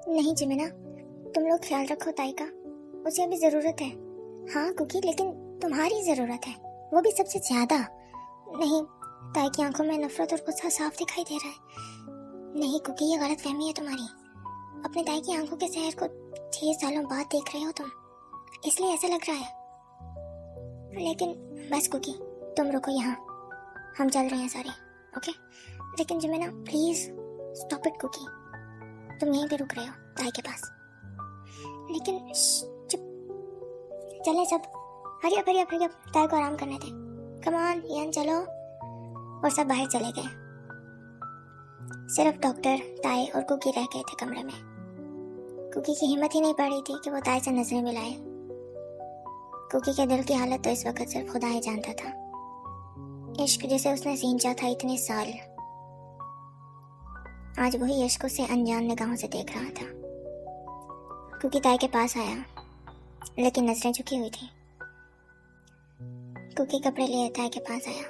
नहीं जिमिना, तुम लोग ख्याल रखो ताई का, उसे अभी जरूरत है। हाँ कुकी, लेकिन तुम्हारी जरूरत है, वो भी सबसे ज्यादा। नहीं, ताई की आंखों में नफरत और गुस्सा साफ दिखाई दे रहा है। नहीं कुकी, ये गलत फहमी है तुम्हारी। अपने ताई की आंखों के सहर को 6 सालों बाद देख रहे हो तुम, इसलिए ऐसा लग रहा है। लेकिन बस कुकी, तुम रुको यहाँ, हम चल रहे हैं सारे, ओके? लेकिन जिमिना प्लीज स्टॉप इट कुकी, तुम यहीं पे रुक रहे हो ताई के पास। लेकिन चुप, चले सब, हरी अप ताई को आराम करने दे। कम ऑन यान, चलो। और सब बाहर चले गए, सिर्फ डॉक्टर, ताई और कुकी रह गए थे कमरे में। कुकी की हिम्मत ही नहीं पड़ रही थी कि वो ताई से नजरें मिलाए। कुकी के दिल की हालत तो इस वक्त सिर्फ खुदा ही जानता था। इश्क जिसे उसने सींचा था इतने साल, आज वही इश्क उसे अनजान निगाहों से देख रहा था। कुकी ताई के पास आया, लेकिन नजरें झुकी हुई थी। कुकी कपड़े लिए ताई के पास आया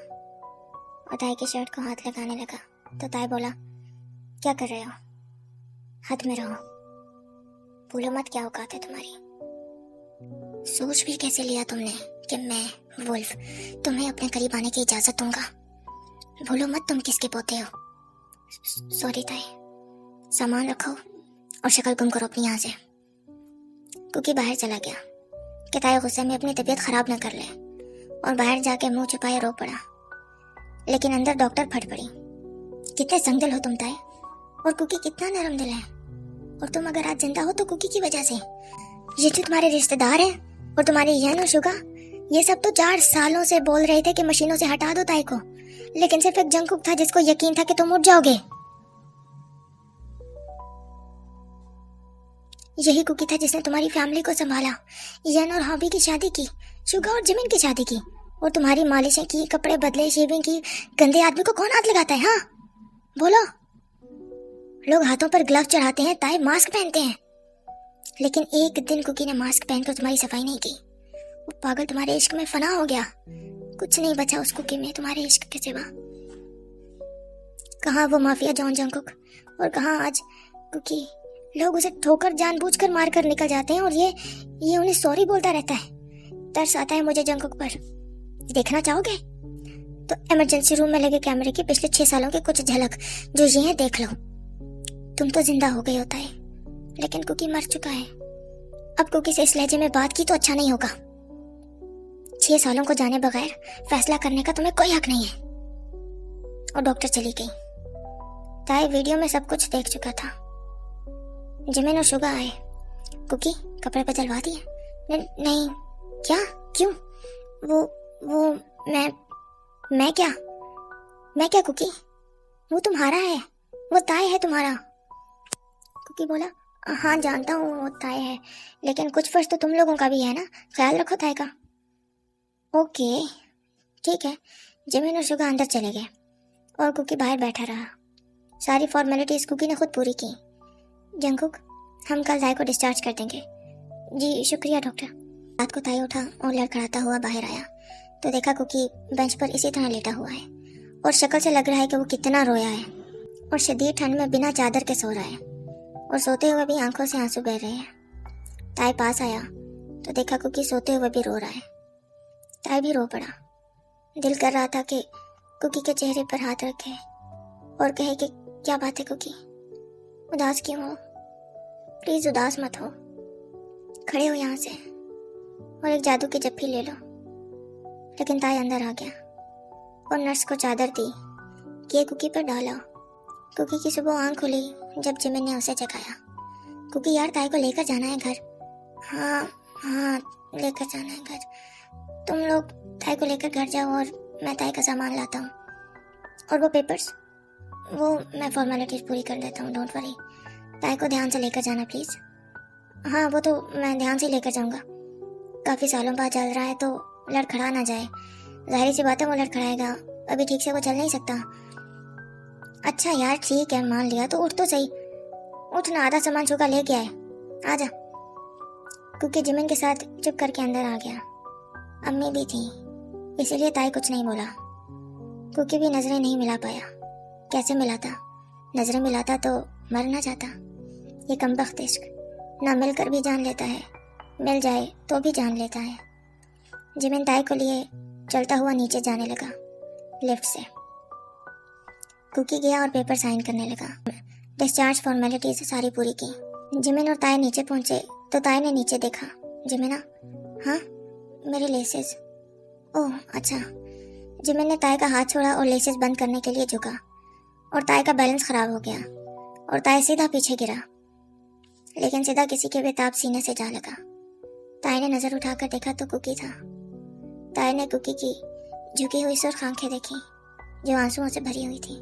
और ताई की शर्ट को हाथ लगाने लगा तो ताई बोला, क्या कर रहे हो? हाथ में रहो, भूलो मत क्या औकात है तुम्हारी। सोच भी कैसे लिया तुमने कि मैं वुल्फ तुम्हें अपने करीब आने की इजाजत दूंगा? भूलो मत तुम किसके पोते हो। सॉरी ताई, सामान रखो और शक्ल गुम करो अपनी यहाँ से। कुकी बाहर चला गया कि ताई गुस्से में अपनी तबीयत खराब न कर ले, और बाहर जाके मुंह छुपाए रो पड़ा। लेकिन अंदर डॉक्टर फट पड़ी, कितने संगदिल हो तुम ताई, और कुकी कितना नरम दिल है। और तुम अगर आज जिंदा हो तो कुकी की वजह से। ये जो तुम्हारे रिश्तेदार हैं और तुम्हारी यन और शुगा, ये सब तो 4 सालों से बोल रहे थे कि मशीनों से हटा दो ताई को, लेकिन सिर्फ एक जंकुक था जिसको यकीन था कि तुम उठ जाओगे। यही कुकी था जिसने तुम्हारी फैमिली को संभाला, यन और हॉबी की शादी की, शुगा और जिमिन की शादी की, और तुम्हारी मालिशें की, कपड़े बदले, शेविंग की। गंदे आदमी को कौन हाथ लगाता है? हाँ बोलो। लोग हाथों पर ग्लव चढ़ाते हैं, ताई मास्क पहनते हैं, लेकिन एक दिन कुकी ने मास्क पहनकर तुम्हारी सफाई नहीं की। वो पागल तुम्हारे इश्क में फना हो गया, कुछ नहीं बचा उस कुकी में तुम्हारे इश्क के सिवा। कहाँ वो माफिया जॉन जंकुक, और कहाँ आज कुकी। लोग उसे ठोकर जानबूझकर मार कर निकल जाते हैं, और ये उन्हें सॉरी बोलता रहता है। तरस आता है मुझे जंकुक पर। देखना चाहोगे तो इमरजेंसी रूम में लगे कैमरे की पिछले 6 सालों की कुछ झलक जो ये है देख लो। तुम तो जिंदा हो गई होता है, लेकिन कुकी मर चुका है। अब कुकी से इस लहजे में बात की तो अच्छा नहीं होगा। 6 सालों को जाने बगैर फैसला करने का तुम्हें कोई हक नहीं है। और डॉक्टर चली गई। ताई वीडियो में सब कुछ देख चुका था। जिमिन और शुगा आए। कुकी कपड़े बदलवा दिए? नहीं। क्या? क्यों? वो मैं क्या कुकी? वो तुम्हारा है, वो ताई है तुम्हारा। कुकी बोला, हाँ जानता हूँ वो ताई है, लेकिन कुछ फर्ज तो तुम लोगों का भी है ना, ख्याल रखो ताई का। ओके ठीक है। जिमिन और शुगा अंदर चले गए और कुकी बाहर बैठा रहा। सारी फॉर्मेलिटीज कुकी ने खुद पूरी की। जंकुक, हम कल ताई को डिस्चार्ज कर देंगे। जी शुक्रिया डॉक्टर। रात को ताई उठा और लड़खड़ाता हुआ बाहर आया तो देखा कुकी बेंच पर इसी तरह लेटा हुआ है, और शक्ल से लग रहा है कि वो कितना रोया है, और शदीद ठंड में बिना चादर के सो रहा है, और सोते हुए भी आंखों से आंसू बह रहे हैं। ताई पास आया तो देखा कुकी सोते हुए भी रो रहा है। ताई भी रो पड़ा। दिल कर रहा था कि कुकी के चेहरे पर हाथ रखे और कहे कि क्या बात है कुकी, उदास क्यों हो? प्लीज उदास मत हो, खड़े हो यहाँ से और एक जादू की जप्फी ले लो। लेकिन ताई अंदर आ गया और नर्स को चादर दी कि ये कुकी पर डालो। कुकी की सुबह आंख खुली जब जिमिन ने उसे जगाया। कुकी यार, ताई को लेकर जाना है घर। हाँ लेकर जाना है घर। तुम लोग ताई को लेकर घर जाओ और मैं ताई का सामान लाता हूँ। और वो पेपर्स, वो मैं फॉर्मेलिटीज पूरी कर देता हूँ, डोंट वरी। ताई को ध्यान से लेकर जाना प्लीज। हाँ वो तो मैं ध्यान से लेकर जाऊंगा। काफी सालों बाद चल रहा है तो लड़खड़ा ना जाए। जाहिर सी बात है वो लड़खड़ाएगा, अभी ठीक से वो चल नहीं सकता। अच्छा यार ठीक है, मान लिया तो उठ तो सही। उठ ना, आधा सामान छुका लेके आए, आजा। कुकी जिमिन के साथ चुप करके अंदर आ गया। अम्मी भी थी, इसीलिए ताई कुछ नहीं बोला। कुकी भी नजरें नहीं मिला पाया। कैसे मिलाता? नजरें मिलाता तो मर ना जाता। ये कमबख्त इश्क ना मिलकर भी जान लेता है, मिल जाए तो भी जान लेता है। जिमिन ताई को लिए चलता हुआ नीचे जाने लगा लिफ्ट से। कुकी गया और पेपर साइन करने लगा। डिस्चार्ज फॉर्मेलिटीज सारी पूरी की। जिमिन और ताई नीचे पहुंचे तो ताई ने नीचे देखा। जिमिना, हाँ मेरे लेसेस। ओह अच्छा। जिमिन ने ताई का हाथ छोड़ा और लेसेस बंद करने के लिए झुका और ताई का बैलेंस खराब हो गया और ताई सीधा पीछे गिरा, लेकिन सीधा किसी के बेताब सीने से जा लगा। ताई ने नजर उठाकर देखा तो कुकी था। ताई ने कुकी की झुकी हुई सुर्ख आंखें देखी जो आंसुओं से भरी हुई थी।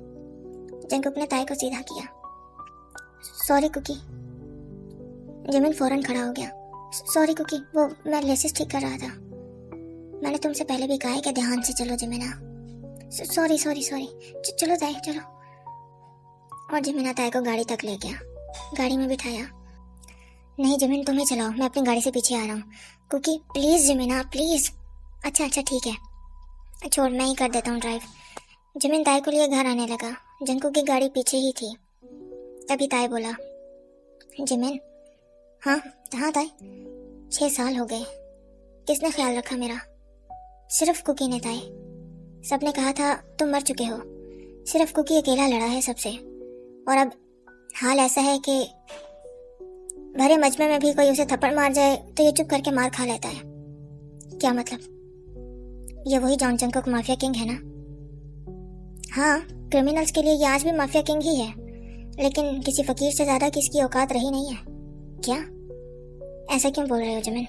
जंकुक ने ताई को सीधा किया। Sorry cookie. जिमिन फौरन खड़ा हो गया। सॉरी कुकी, वो मैं लेसेस ठीक कर रहा था। मैंने तुमसे पहले भी कहा है कि ध्यान से चलो जिमिना। Sorry sorry sorry. चलो ताई चलो। और जिमिना ताई को गाड़ी तक ले गया, गाड़ी में बिठाया। नहीं जिमिन तुम ही चलाओ, मैं अपनी गाड़ी से पीछे आ रहा हूँ। कुकी प्लीज जिमिना प्लीज। अच्छा अच्छा ठीक है, छोड़ मैं ही कर देता हूँ ड्राइव। जिमिन ताई को लिए घर आने लगा। जंकू की गाड़ी पीछे ही थी। तभी ताई बोला, जिमिन। हाँ हाँ ताई। 6 साल हो गए, किसने ख्याल रखा मेरा? सिर्फ कुकी ने ताई। सबने कहा था तुम मर चुके हो, सिर्फ कुकी अकेला लड़ा है सबसे। और अब हाल ऐसा है कि भरे मजमे में भी कोई उसे थप्पड़ मार जाए तो ये चुप करके मार खा लेता है। क्या मतलब? ये वही जॉन जंकुक माफिया किंग है ना? हाँ, क्रिमिनल्स के लिए ये आज भी माफिया किंग ही है, लेकिन किसी फकीर से ज्यादा किसकी औकात रही नहीं है। क्या? ऐसा क्यों बोल रहे हो जिमिन?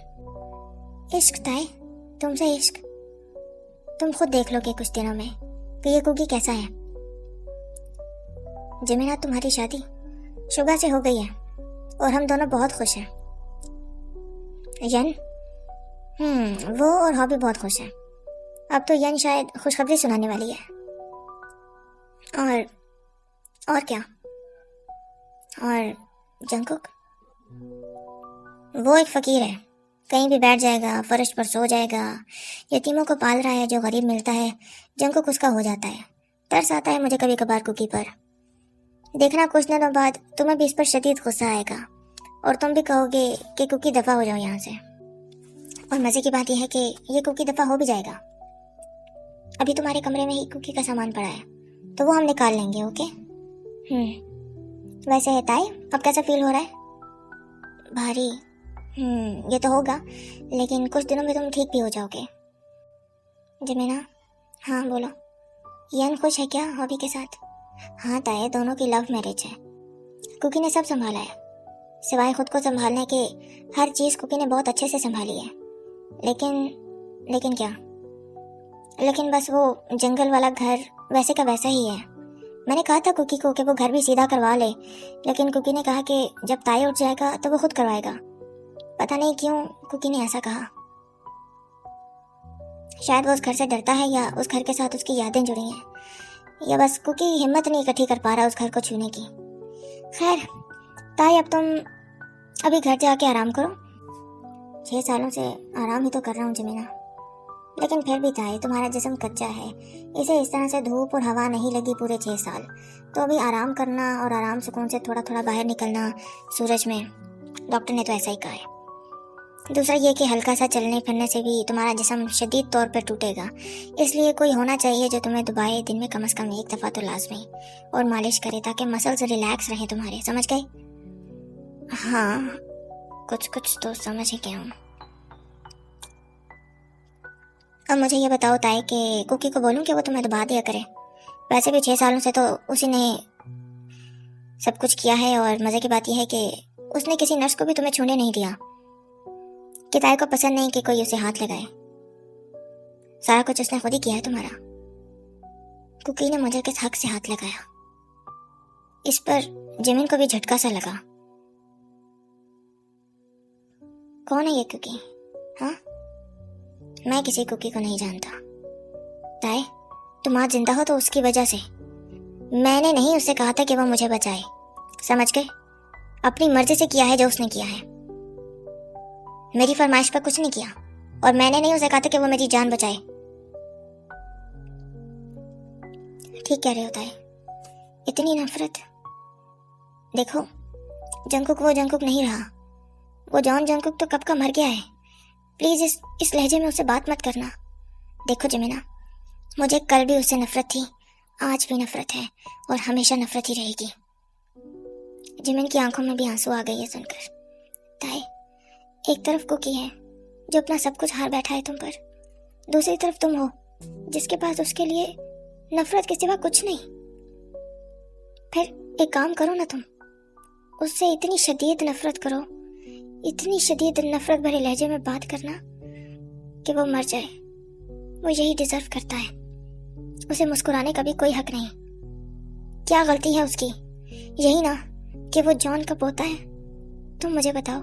इश्क ताई, तुमसे इश्क। तुम खुद देख लोगे कुछ दिनों में कि ये कुकी कैसा है। जिमिना तुम्हारी शादी शुगा से हो गई है और हम दोनों बहुत खुश हैं। यन? वो और हॉबी बहुत खुश है। अब तो यन शायद खुशखबरी सुनाने वाली है। और क्या? और जंकुक? वो एक फकीर है, कहीं भी बैठ जाएगा, फर्श पर सो जाएगा, यतीमों को पाल रहा है, जो गरीब मिलता है जंकुक उसका हो जाता है। तरस आता है मुझे कभी कभार कुकी पर। देखना कुछ दिनों बाद तुम्हें भी इस पर शदीद गुस्सा आएगा और तुम भी कहोगे कि कुकी दफा हो जाओ यहाँ से। और मजे की बात यह है कि ये कुकी दफा हो भी जाएगा। अभी तुम्हारे कमरे में ही कुकी का सामान पड़ा है तो वो हम निकाल लेंगे। ओके? वैसे है ताई, अब कैसा फील हो रहा है? भारी। ये तो होगा, लेकिन कुछ दिनों में तुम ठीक भी हो जाओगे। जमीना? हाँ बोलो। यन खुश है क्या हॉबी के साथ? हाँ ताई, दोनों की लव मैरिज है। कुकी ने सब संभाला है, सिवाय खुद को संभालने के हर चीज कुकी ने बहुत अच्छे से संभाली है। लेकिन क्या? लेकिन बस वो जंगल वाला घर वैसे का वैसा ही है। मैंने कहा था कुकी को कि वो घर भी सीधा करवा ले, लेकिन कुकी ने कहा कि जब ताई उठ जाएगा तो वो खुद करवाएगा। पता नहीं क्यों कुकी ने ऐसा कहा। शायद वो उस घर से डरता है या उस घर के साथ उसकी यादें जुड़ी हैं, या बस कुकी हिम्मत नहीं इकट्ठी कर पा रहा उस घर को छूने की। खैर ताई, अब तुम अभी घर जाके आराम करो। 6 सालों से आराम ही तो कर रहा हूँ जमीना, लेकिन फिर भी ताई तुम्हारा जिस्म कच्चा है, इसे इस तरह से धूप और हवा नहीं लगी पूरे 6 साल। तो अभी आराम करना और आराम सुकून से थोड़ा थोड़ा बाहर निकलना सूरज में, डॉक्टर ने तो ऐसा ही कहा है। दूसरा ये कि हल्का सा चलने फिरने से भी तुम्हारा जिस्म शदीद तौर पर टूटेगा, इसलिए कोई होना चाहिए जो तुम्हें दुबाए दिन में कम से कम 1 दफ़ा तो लाजमी, और मालिश करे ताकि मसल्स रिलैक्स रहें तुम्हारे। समझ गए? हाँ, कुछ तो समझ ही गया हूँ। अब मुझे ये बताओ ताई कि कुकी को बोलूं कि वो तुम्हें दबा दिया करे। वैसे भी 6 सालों से तो उसी ने सब कुछ किया है, और मज़े की बात यह है कि उसने किसी नर्स को भी तुम्हें छूने नहीं दिया, कि ताई को पसंद नहीं कि कोई उसे हाथ लगाए। सारा कुछ उसने खुद ही किया है तुम्हारा। कुकी ने मुझे किस हक से हाथ लगाया? इस पर जिमिन को भी झटका सा लगा। कौन है ये कुकी? हाँ, मैं किसी कुकी को नहीं जानता। ताई, तुम आज जिंदा हो तो उसकी वजह से। मैंने नहीं उससे कहा था कि वो मुझे बचाए, समझ गए? अपनी मर्जी से किया है जो उसने किया है, मेरी फरमाइश पर कुछ नहीं किया, और मैंने नहीं उसे कहा था कि वो मेरी जान बचाए। ठीक कह रहे हो ताई, इतनी नफरत। देखो, जंकुक वो जंकुक नहीं रहा। वो जॉन जंकुक तो कब का मर गया है। प्लीज इस लहजे में उससे बात मत करना। देखो जमीना, मुझे कल भी उससे नफरत थी, आज भी नफरत है और हमेशा नफरत ही रहेगी। जिमिन की आंखों में भी आंसू आ गए ये सुनकर। ताई, एक तरफ कुकी है जो अपना सब कुछ हार बैठा है तुम पर, दूसरी तरफ तुम हो जिसके पास उसके लिए नफरत के सिवा कुछ नहीं। फिर एक काम करो ना, तुम उससे इतनी शदीद नफरत करो, इतनी शदीद नफरत भरे लहजे में बात करना कि वो मर जाए। वो यही डिजर्व करता है। उसे मुस्कुराने का भी कोई हक नहीं। क्या गलती है उसकी? यही ना कि वो जॉन का पोता है। तुम मुझे बताओ,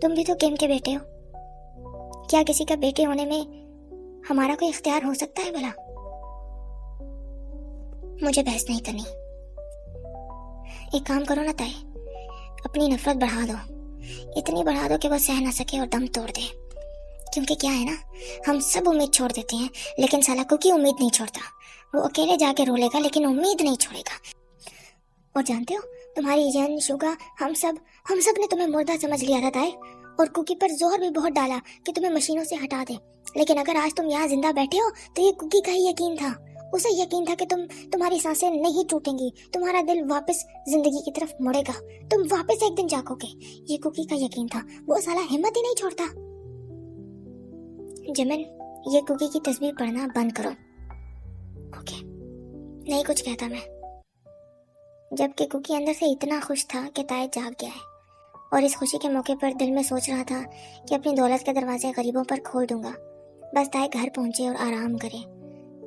तुम भी तो किम के बेटे हो। क्या किसी का बेटे होने में हमारा कोई इख्तियार हो सकता है भला? मुझे बहस नहीं करनी। एक काम करो ना ताई, अपनी नफरत बढ़ा दो, इतनी बढ़ा दो कि वो सह ना सके और दम तोड़ दे। क्योंकि क्या है ना, हम सब उम्मीद छोड़ देते हैं, लेकिन साला कुकी उम्मीद नहीं छोड़ता। वो अकेले जाके रो लेगा लेकिन उम्मीद नहीं छोड़ेगा। और जानते हो, तुम्हारी यन शुगा हम सब ने तुम्हें मुर्दा समझ लिया था ताई, और कुकी पर जोर भी बहुत डाला कि तुम्हें मशीनों से हटा दे। लेकिन अगर आज तुम यहाँ जिंदा बैठे हो तो ये कुकी का ही यकीन था। उसे यकीन था कि तुम्हारी सांसें नहीं टूटेंगी, तुम्हारा दिल वापस जिंदगी की तरफ मुड़ेगा, तुम वापस एक दिन जागोगे। ये कुकी का यकीन था। वो साला हिम्मत ही नहीं छोड़ता। जिमिन, ये कुकी की तस्वीर पढ़ना बंद करो। ओके, नहीं कुछ कहता मैं। जबकि कुकी अंदर से इतना खुश था कि ताई जाग गया है, और इस खुशी के मौके पर दिल में सोच रहा था कि अपनी दौलत के दरवाजे गरीबों पर खोल दूंगा। बस ताई घर पहुंचे और आराम करे।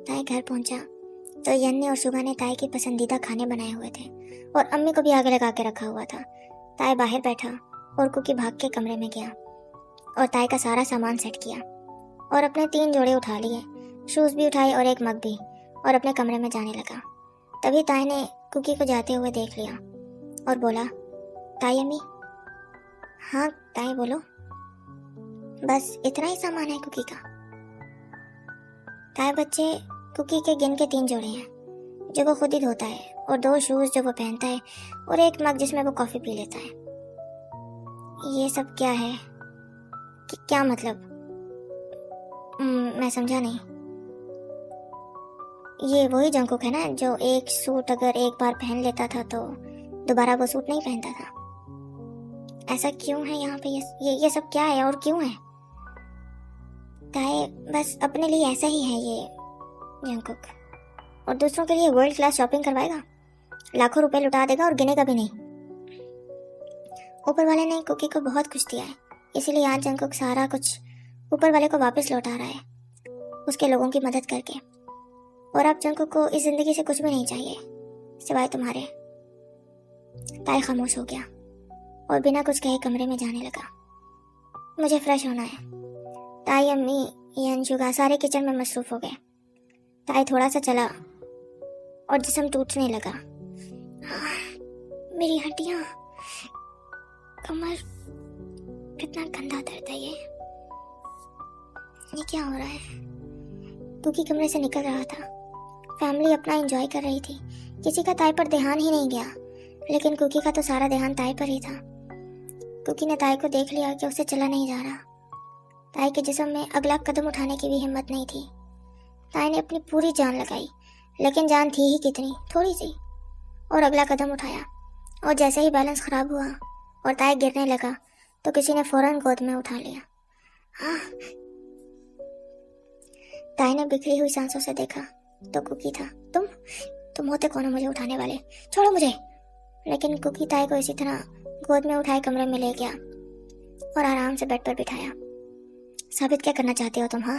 ताई घर पहुंचा तो यन्ने और शुगा ने ताई के पसंदीदा खाने बनाए हुए थे और अम्मी को भी आगे लगा के रखा हुआ था। ताई बाहर बैठा और कुकी भाग के कमरे में गया और ताई का सारा सामान सेट किया और अपने 3 जोड़े उठा लिए, शूज भी उठाए और एक मग भी, और अपने कमरे में जाने लगा। तभी ताई ने कुकी को जाते हुए देख लिया और बोला, ताई अम्मी। हाँ ताई बोलो। बस इतना ही सामान है कुकी का? ताई बच्चे, कुकी के गिन के 3 जोड़े हैं जो वो खुद ही धोता है, और 2 शूज जो वो पहनता है, और एक मग जिसमें वो कॉफी पी लेता है। ये सब क्या है? क्या मतलब? मैं समझा नहीं। ये वही जंकुक है ना जो एक सूट अगर एक बार पहन लेता था तो दोबारा वो सूट नहीं पहनता था। ऐसा क्यों है यहाँ पे? ये सब क्या है और क्यों है? ताए, बस अपने लिए ऐसा ही है ये जंकुक, और दूसरों के लिए वर्ल्ड क्लास शॉपिंग करवाएगा, लाखों रुपए लुटा देगा और गिनेगा भी नहीं। ऊपर वाले ने कुकी को बहुत कुछ दिया है, इसीलिए आज जंकुक सारा कुछ ऊपर वाले को वापस लौटा रहा है, उसके लोगों की मदद करके। और अब जंकुक को इस जिंदगी से कुछ भी नहीं चाहिए सिवाय तुम्हारे। ताई खामोश हो गया और बिना कुछ कहे कमरे में जाने लगा। मुझे फ्रेश होना है। ताई, अम्मी, यन, शुगा सारे किचन में मसरूफ हो गए। ताई थोड़ा सा चला और जिस्म टूटने लगा। मेरी हड्डियां, कमर, कितना गंदा दर्द है ये क्या हो रहा है? कुकी कमरे से निकल रहा था। फैमिली अपना एंजॉय कर रही थी, किसी का ताई पर ध्यान ही नहीं गया, लेकिन कुकी का तो सारा ध्यान ताई पर ही था। कुकी ने ताई को देख लिया कि उसे चला नहीं जा रहा। ताई के जिस्म में अगला कदम उठाने की भी हिम्मत नहीं थी। ताई ने अपनी पूरी जान लगाई, लेकिन जान थी ही कितनी, थोड़ी सी, और अगला कदम उठाया। और जैसे ही बैलेंस खराब हुआ और ताई गिरने लगा तो किसी ने फौरन गोद में उठा लिया। ताई ने बिखरी हुई सांसों से देखा तो कुकी था। तुम होते कौन हो मुझे उठाने वाले? छोड़ो मुझे। लेकिन कुकी ताई को इसी तरह गोद में उठाए कमरे में ले गया और आराम से बेड पर बिठाया। साबित क्या करना चाहते हो तुम? हाँ,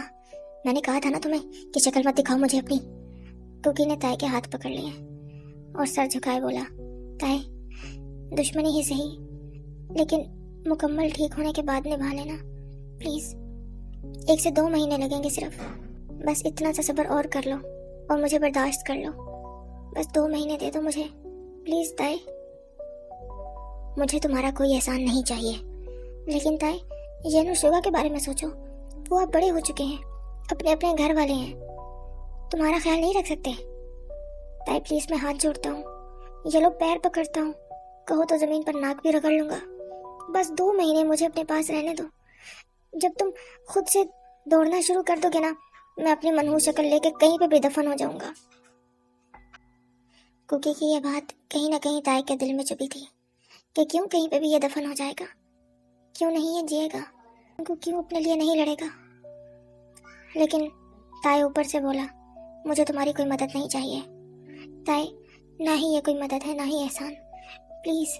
मैंने कहा था ना तुम्हें कि शक्ल मत दिखाओ मुझे अपनी। कुकी ने ताई के हाथ पकड़ लिए और सर झुकाए बोला, ताई, दुश्मनी ही सही, लेकिन मुकम्मल ठीक होने के बाद निभा लेना प्लीज। 1 से 2 महीने लगेंगे सिर्फ, बस इतना सा सब्र और कर लो और मुझे बर्दाश्त कर लो। बस 2 महीने दे दो मुझे प्लीज ताई। मुझे तुम्हारा कोई एहसान नहीं चाहिए, लेकिन ताई, येनु शुगा के बारे में सोचो। वो आप बड़े हो चुके हैं, अपने अपने घर वाले हैं, तुम्हारा ख्याल नहीं रख सकते? ताई प्लीज, मैं हाथ जोड़ता हूँ, ये लो पैर पकड़ता हूँ, कहो तो जमीन पर नाक भी रगड़ लूंगा। बस 2 महीने मुझे अपने पास रहने दो। जब तुम खुद से दौड़ना शुरू कर दोगे ना, मैं अपनी मनहूस शक्ल लेके कहीं पे भी दफन हो जाऊंगा। कुकी की यह बात कहीं ना कहीं ताई के दिल में चुभी थी कि क्यों कहीं पे भी ये दफन हो जाएगा, क्यों नहीं ये जिएगा, क्यों अपने लिए नहीं लड़ेगा। लेकिन ताई ऊपर से बोला, मुझे तुम्हारी कोई मदद नहीं चाहिए ताई, ना ही ये कोई मदद है ना ही एहसान। प्लीज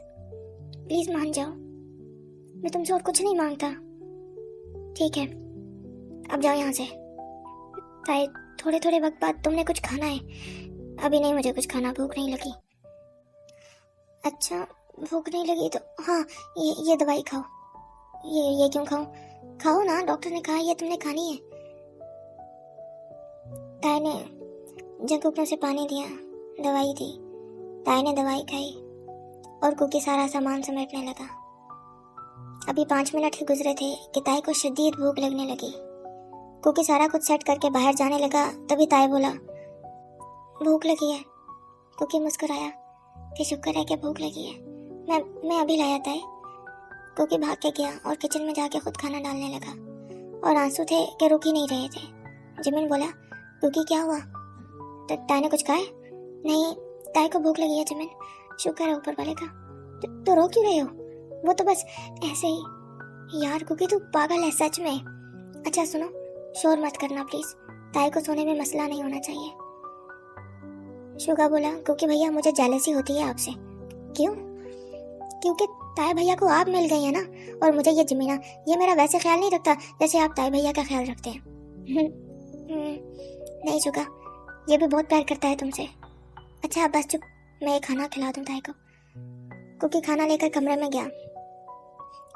प्लीज मान जाओ, मैं तुमसे और कुछ नहीं मांगता। ठीक है, अब जाओ यहाँ से। ताई, थोड़े थोड़े वक्त बाद तुमने कुछ खाना है? अभी नहीं, मुझे कुछ खाना, भूख नहीं लगी। अच्छा, भूख नहीं लगी तो हाँ, ये दवाई खाओ। ये क्यों खाओ? खाओ ना, डॉक्टर ने कहा ये तुमने खानी है। ताई ने जंकुक ने उसे पानी दिया, दवाई दी। ताई ने दवाई खाई और कुकी सारा सामान समेटने लगा। अभी 5 मिनट ही गुजरे थे कि ताई को शदीद भूख लगने लगी। कुकी सारा कुछ सेट करके बाहर जाने लगा, तभी ताई बोला, भूख लगी है। कुकी मुस्कुराया कि शुक्र है कि भूख लगी है, मैं अभी लाया ताई। कुकी भाग के गया और किचन में जाके खुद खाना डालने लगा और आंसू थे कि रुक ही नहीं रहे थे। जिमिन बोला, कुकी क्या हुआ? तो ताई ने कुछ कहा? नहीं, ताई को भूख लगी है जिमिन, शुक्र है ऊपर वाले का। तो रो क्यों रहे हो? वो तो बस ऐसे ही। यार कुकी तू पागल है सच में। अच्छा सुनो, शोर मत करना प्लीज, ताई को सोने में मसला नहीं होना चाहिए। शुगा बोला, कुकी भैया मुझे जेलसी होती है आपसे। क्यों? क्योंकि ताई भैया को आप मिल गई है ना, और मुझे ये जिमीना, ये मेरा वैसे ख्याल नहीं रखता जैसे आप ताई भैया का ख्याल रखते हैं। नहीं शुगा, ये भी बहुत प्यार करता है तुमसे। अच्छा बस चुप, मैं ये खाना खिला दूं ताई को। कुकी खाना लेकर कमरे में गया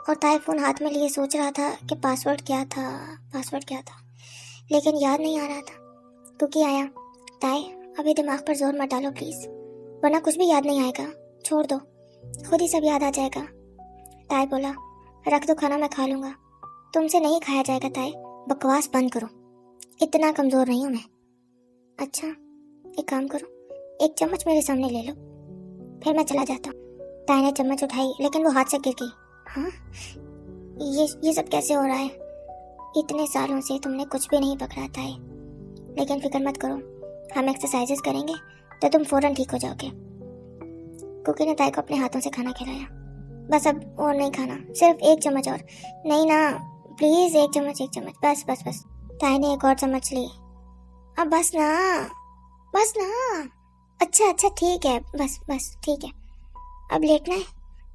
और ताई फोन हाथ में लिए सोच रहा था कि पासवर्ड क्या था, लेकिन याद नहीं आ रहा था। कुकी आया, ताई अभी दिमाग पर जोर मत डालो प्लीज, वरना कुछ भी याद नहीं आएगा, छोड़ दो, खुद ही सब याद आ जाएगा। ताई बोला, रख दो खाना, मैं खा लूंगा। तुमसे नहीं खाया जाएगा ताई, बकवास बंद करो, इतना कमजोर नहीं हूं मैं। अच्छा एक काम करो, एक चम्मच मेरे सामने ले लो, फिर मैं चला जाता हूँ। ताई ने चम्मच उठाई लेकिन वो हाथ से गिर गई। हाँ, ये सब कैसे हो रहा है? इतने सालों से तुमने कुछ भी नहीं पकड़ा ताई, लेकिन फिक्र मत करो, हम एक्सरसाइजेस करेंगे तो तुम फौरन ठीक हो जाओगे। कुकी ने ताई को अपने हाथों से खाना खिलाया। बस अब और नहीं खाना, सिर्फ 1 चम्मच और। नहीं ना प्लीज, 1 चम्मच, बस बस बस। ताई ने एक और चम्मच ली। अब बस ना। अच्छा ठीक है, बस ठीक है। अब लेटना है?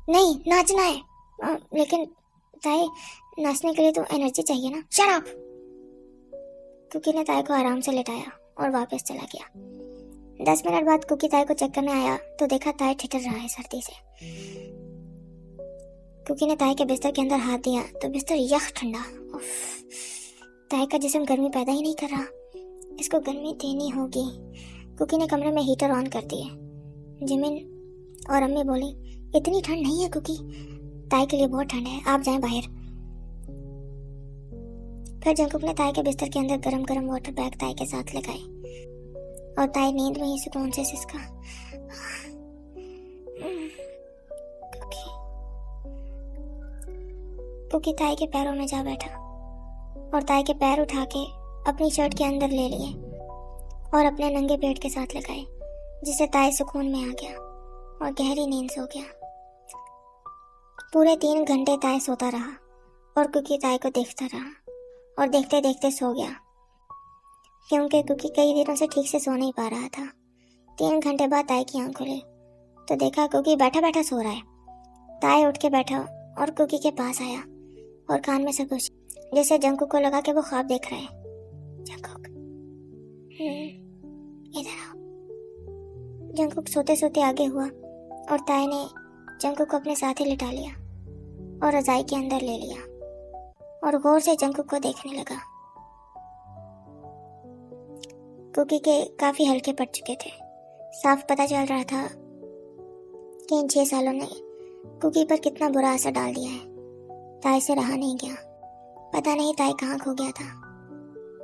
नहीं, नाचना है। लेकिन ताई, नाचने के लिए तो एनर्जी चाहिए ना। Shut up. कुकी ने ताई को आराम से लेटाया और वापस चला गया। 10 मिनट बाद कुकी ताई को चेक करने आया तो देखा ताई ठिठुर रहा है सर्दी से। कुकी ने ताई के बिस्तर के अंदर हाथ दिया तो बिस्तर यख ठंडा। ताई का जिस्म गर्मी पैदा ही नहीं कर रहा, इसको गर्मी देनी होगी। कुकी ने कमरे में हीटर ऑन कर दिए। जिमिन और अम्मी बोली, इतनी ठंड नहीं है कुकी, ताई के लिए बहुत ठंड है, आप जाएं बाहर। फिर जंकुक ने ताई के बिस्तर के अंदर गरम गरम वाटर बैग ताई के साथ लगाए और ताई नींद में ही सुकून से सिसका। कुकी ताई के पैरों में जा बैठा और ताई के पैर उठा के अपनी शर्ट के अंदर ले लिए और अपने नंगे पेट के साथ लगाए, जिससे ताई सुकून में आ गया और गहरी नींद सो गया। पूरे 3 घंटे ताई सोता रहा और कुकी ताई को देखता रहा और देखते देखते सो गया, क्योंकि कुकी कई दिनों से ठीक से सो नहीं पा रहा था। 3 घंटे बाद ताई की आंख खुली तो देखा कुकी बैठा बैठा सो रहा है। ताई उठ के बैठा और कुकी के पास आया और कान में से कुछ, जैसे जंकुक को लगा कि वो ख्वाब देख रहा है। जंकुक, इधर आओ। जंकुक सोते सोते आगे हुआ और ताई ने जंकुक को अपने साथ ही लिटा लिया और रजाई के अंदर ले लिया और गौर से जंकुक को देखने लगा। कुकी के काफी हल्के पड़ चुके थे। साफ पता चल रहा था कि इन 6 सालों ने कुकी पर कितना बुरा असर डाल दिया है। ताई से रहा नहीं गया। पता नहीं ताई कहाँ खो गया था।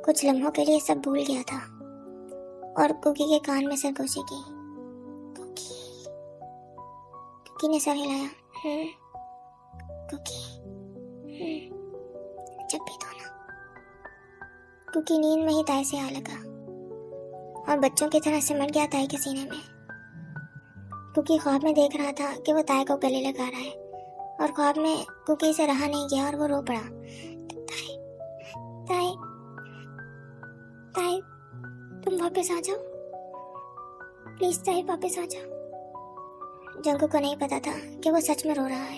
कुछ लम्हों के लिए सब भूल गया था और कुकी के कान में सरगोशी की। कुकी, कुकी ने सर हिलाया। कुकी, जब भी तो ना। कुकी नींद में ही ताई से आ लगा और बच्चों की तरह सिमट गया ताई के सीने में। कुकी ख्वाब में देख रहा था कि वो ताई को गले लगा रहा है और ख्वाब में कुकी से रहा नहीं गया और वो रो पड़ा। ताई, ताई, ताई, तुम वापस आ जाओ प्लीज, ताई वापस आ जाओ। जंकू को नहीं पता था कि वो सच में रो रहा है।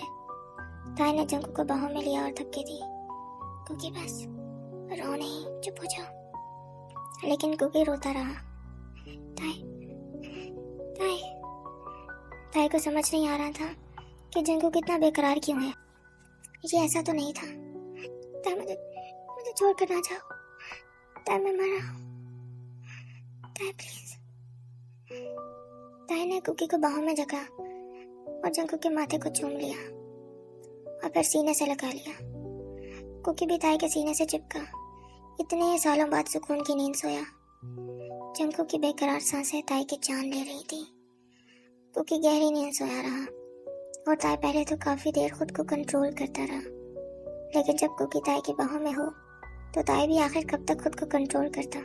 ताई ने जंकू को बाहों में लिया और धक्के दी। कुकी बस रो नहीं, चुप हो जाओ। लेकिन कुकी रोता रहा। ताई, ताई, ताई को समझ नहीं आ रहा था कि जंकू कितना बेकरार क्यों है। ये ऐसा तो नहीं था। ताई, मुझे छोड़कर ना जाओ। ताई, मैं मर रहा हूँ। ताई प्लीज। ताई ने कुकी को बाहों में जका और जंकू के माथे को चूम लिया और फिर सीने से लगा लिया। कुकी भी ताई के सीने से चिपका। इतने सालों बाद सुकून की नींद सोया। जंकू की बेकरार सांसें ताई की जान ले रही थी। कुकी गहरी नींद सोया रहा और ताई पहले तो काफी देर खुद को कंट्रोल करता रहा, लेकिन जब कुकी ताई की बाहों में हो तो ताई भी आखिर कब तक खुद को कंट्रोल करता।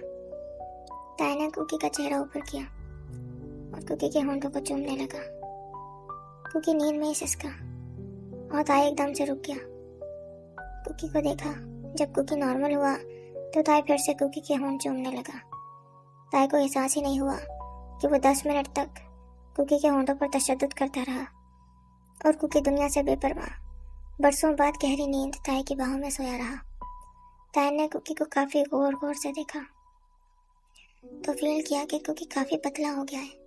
ताई ने कुकी का चेहरा ऊपर किया और कुकी के होंठों को चूमने लगा। कुकी नींद में ही सिसका और ताई एकदम से रुक गया। कुकी को देखा। जब कुकी नॉर्मल हुआ तो ताई फिर से कुकी के होंठ चूमने लगा। ताई को एहसास ही नहीं हुआ कि वो 10 मिनट तक कुकी के होंठों पर तशद्दुद करता रहा और कुकी दुनिया से बेपरवाह बरसों बाद गहरी नींद ताई की बाहों में सोया रहा। ताई ने कुकी को काफी गौर गौर से देखा तो फील किया कि कुकी काफी पतला हो गया है।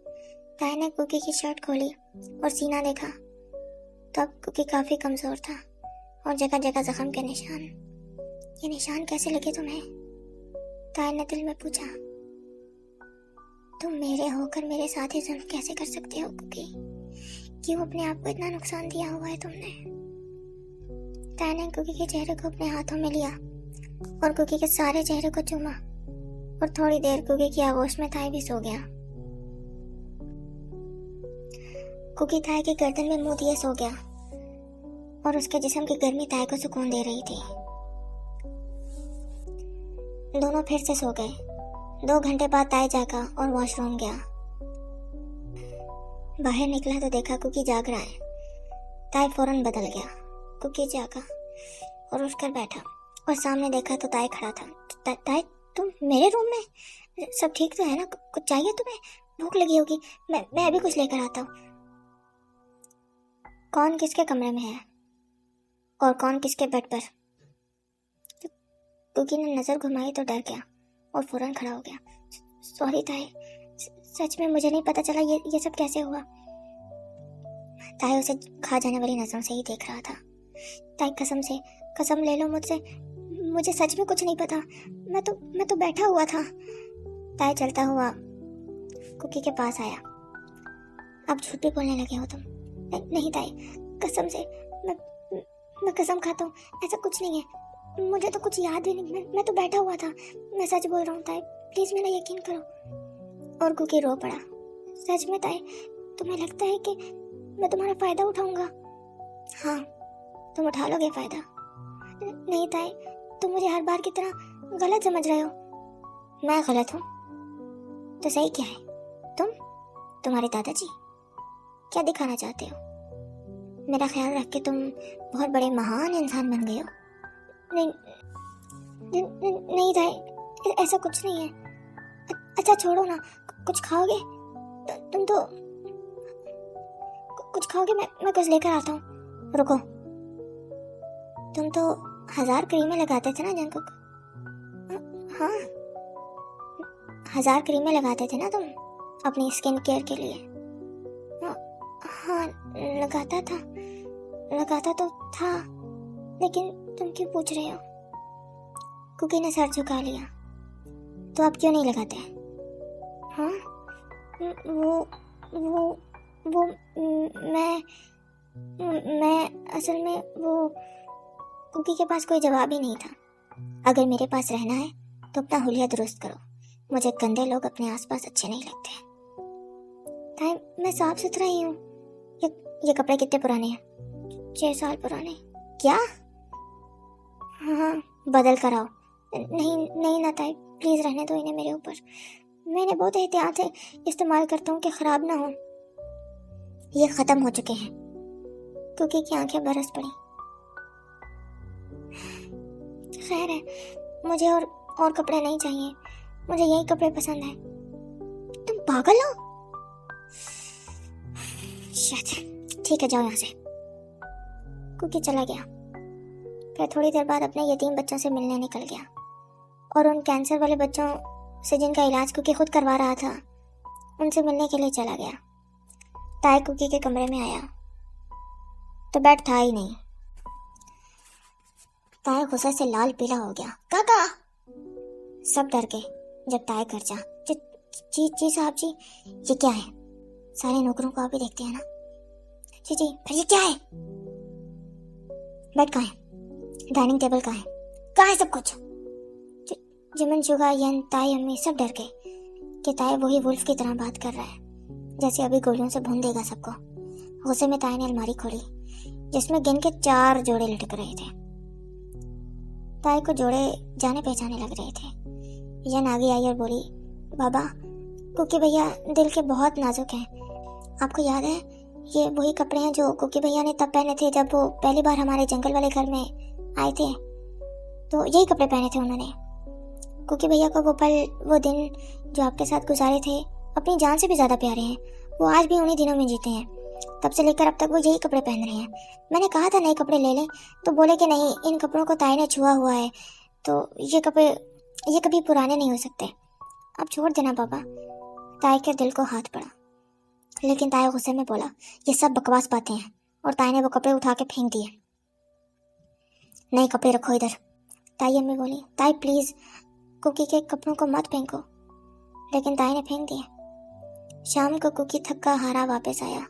ताई ने कुकी की शर्ट खोली और सीना देखा तो अब कुकी काफी कमजोर था और जगह जगह जख्म के निशान। ये निशान कैसे लगे तुम्हें? ताई ने दिल में पूछा। तुम मेरे होकर मेरे साथ ही जुल्म कैसे कर सकते हो कुकी? क्यों अपने आप को इतना नुकसान दिया हुआ है तुमने? ताई ने कुकी के चेहरे को अपने हाथों में लिया और कुकी के सारे चेहरे को चूमा और थोड़ी देर कुकी की आगोश में ताई भी सो गया। कुकी ताई की गर्दन में मुंह दिए सो गया और उसके जिस्म की गर्मी ताई को सुकून दे रही थी। दोनों फिर से सो गए। 2 घंटे बाद ताई जागा और वॉशरूम गया। बाहर निकला तो देखा कुकी जाग रहा है। ताई फौरन बदल गया। कुकी जागा और उठकर बैठा और सामने देखा तो ताई खड़ा था। ताई, तुम मेरे रूम में? सब ठीक तो है ना? कुछ चाहिए तुम्हें? भूख लगी होगी, मैं अभी कुछ लेकर आता हूँ। कौन किसके कमरे में है और कौन किसके बेड पर? कुकी ने नजर घुमाई तो डर गया और फौरन खड़ा हो गया। सॉरी ताई, सच में मुझे नहीं पता चला ये सब कैसे हुआ। ताई उसे खा जाने वाली नजरों से ही देख रहा था। ताई, कसम ले लो मुझसे, मुझे सच में कुछ नहीं पता। मैं तो बैठा हुआ था। ताई चलता हुआ कुकी के पास आया। अब झूठ भी बोलने लगे हो तुम। नहीं ताई, कसम से मैं कसम खाता हूँ, ऐसा कुछ नहीं है। मुझे तो कुछ याद ही नहीं। मैं तो बैठा हुआ था। मैं सच बोल रहा हूँ ताई, प्लीज मेरा यकीन करो। और कुकी रो पड़ा। सच में ताई, तुम्हें लगता है कि मैं तुम्हारा फायदा उठाऊंगा? हाँ, तुम उठा लोगे फायदा। नहीं ताई, तुम मुझे हर बार की तरह गलत समझ रहे हो। मैं गलत हूँ तो सही क्या है? तुम्हारे दादाजी क्या दिखाना चाहते हो? मेरा ख्याल रख के तुम बहुत बड़े महान इंसान बन गए हो। नहीं ताई, ऐसा कुछ नहीं है। अच्छा छोड़ो ना, कुछ खाओगे? तुम तो कुछ खाओगे? मैं कुछ लेकर आता हूँ। रुको, तुम तो 1000 क्रीमें लगाते थे ना जंकुक? हाँ, 1000 क्रीमें लगाते थे ना तुम अपनी स्किन केयर के लिए? हाँ, लगाता तो था, लेकिन तुम क्यों पूछ रहे हो? कुकी ने सर झुका लिया। तो आप क्यों नहीं लगाते? हाँ, वो मैं असल में वो कुकी के पास कोई जवाब ही नहीं था। अगर मेरे पास रहना है तो अपना हुलिया दुरुस्त करो। मुझे गंदे लोग अपने आसपास अच्छे नहीं लगते। ताई, मैं साफ सुथरा ही हूँ। ये ये कपड़े कितने पुराने हैं? 6 साल पुराने। क्या? हाँ, बदल कर आओ। नहीं नहीं ना ताई, प्लीज रहने दो इन्हें मेरे ऊपर। मैंने बहुत एहतियात से इस्तेमाल करता हूँ कि खराब ना हो। ये खत्म हो चुके हैं। कुकी की आंखें बरस पड़ी। खैर है, मुझे और कपड़े नहीं चाहिए, मुझे यही कपड़े पसंद है। तुम पागल हो? शायद। ठीक है, जाओ यहाँ से। कुकी चला गया। फिर थोड़ी देर बाद अपने यतीम बच्चों से मिलने निकल गया और उन कैंसर वाले बच्चों से जिनका इलाज कुकी खुद करवा रहा था, उनसे मिलने के लिए चला गया। ताई कुकी के कमरे में आया तो बेड था ही नहीं। ताई गुस्से से लाल पीला हो गया। काका! सब डर गए जब ताई घर जा। जी जी साहब जी, ये क्या है? सारे नौकरों को आप ही देखते हैं ना? जी जी, फिर ये क्या है? बेड कहाँ है? डाइनिंग टेबल कहाँ है? कहाँ है सब कुछ? जिमिन, जुगा, यन, ताई, अम्मी सब डर गए कि ताई वही वुल्फ की तरह बात कर रहा है, जैसे अभी गोलियों से भून देगा सबको। गुस्से में ताई ने अलमारी खोली जिसमें गिन के 4 जोड़े लटक रहे थे। ताई को जोड़े जाने पहचाने लग रहे थे। यन आगे आई और बोली, बाबा, कुकी भैया दिल के बहुत नाजुक हैं। आपको याद है, ये वही कपड़े हैं जो कुकी भैया ने तब पहने थे जब वो पहली बार हमारे जंगल वाले घर में आए थे। तो यही कपड़े पहने थे उन्होंने। कुकी भैया को वो पल, वो दिन जो आपके साथ गुजारे थे, अपनी जान से भी ज्यादा प्यारे हैं। वो आज भी उन्हीं दिनों में जीते हैं। तब से लेकर अब तक वो यही कपड़े पहन रहे हैं। मैंने कहा था नए कपड़े ले लें, तो बोले कि नहीं, इन कपड़ों को ताई ने छुआ हुआ है, तो ये कभी पुराने नहीं हो सकते। अब छोड़ देना बाबा। ताई के दिल को हाथ पड़ा, लेकिन ताई गुस्से में बोला, ये सब बकवास बातें हैं। और ताई ने वो कपड़े उठा के फेंक दिए। नए कपड़े रखो इधर। ताई अम्मी बोली, ताई प्लीज कुकी के कपड़ों को मत फेंको, लेकिन ताई ने फेंक दिए। शाम को कुकी थका हारा वापस आया